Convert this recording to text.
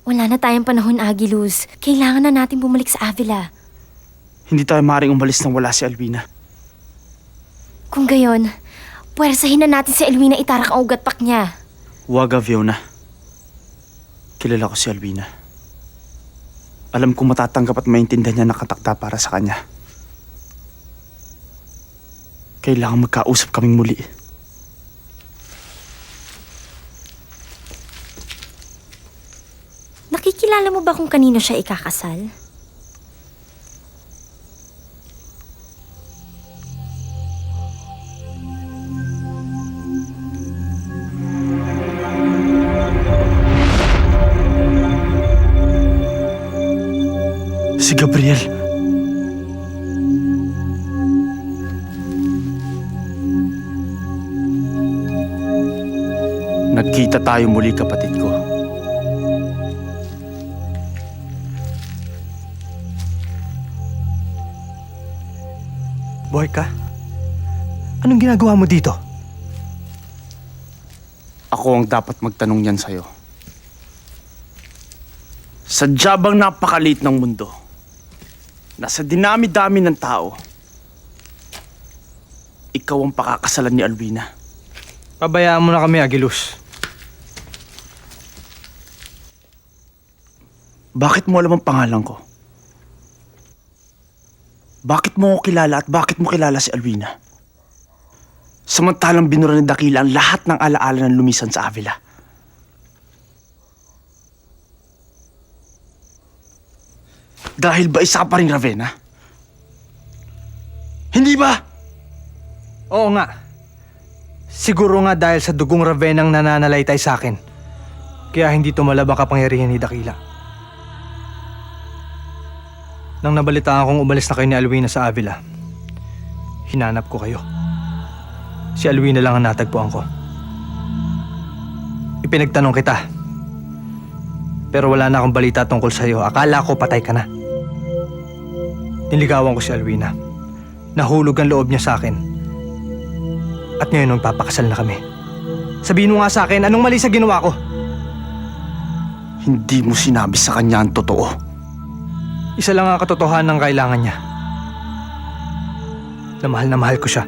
Wala na tayong panahon, Agiluz. Kailangan na natin bumalik sa Avila. Hindi tayo maaaring umalis nang wala si Alwina. Kung gayon, puwersahin na natin si Alwina itarak ang ugat-pak niya. Huwag, Fiona. Kilala ko si Alwina. Alam kong matatanggap at maintindihan niya nakatakda para sa kanya. Kailangan magkausap kaming muli. Nakikilala mo ba kung kanino siya ikakasal? Si Gabriel. Nagkita tayo muli, kapatid ko. Buhay ka? Anong ginagawa mo dito? Ako ang dapat magtanong yan sa'yo. Sadya bang napakaliit ng mundo? Nasa dinami-dami ng tao, ikaw ang pakakasalan ni Alwina. Pabayaan mo na kami, Agiluz. Bakit mo alam ang pangalan ko? Bakit mo ako kilala at bakit mo kilala si Alwina? Samantalang binura ni Dakila ang lahat ng alaala ng lumisan sa Avila. Dahil ba isa ka pa rin Ravenna? Hindi ba? Oo nga. Siguro nga dahil sa dugong Ravenang nananalaytay sa akin. Kaya hindi tumalab ang kapangyarihan ni Dakila. Nang nabalitaan kong umalis na kayo ni Alwina sa Avila, hinanap ko kayo. Si Alwina lang ang natagpuan ko. Ipinagtanong kita. Pero wala na akong balita tungkol sa'yo. Akala ko patay ka na. Niligawan ko si Alwina. Nahulog ang loob niya sa akin. At ngayon magpapakasal na kami. Sabihin mo nga sa akin, anong mali sa ginawa ko? Hindi mo sinabi sa kanya ang totoo. Isa lang ang katotohanan ng kailangan niya. Na mahal ko siya.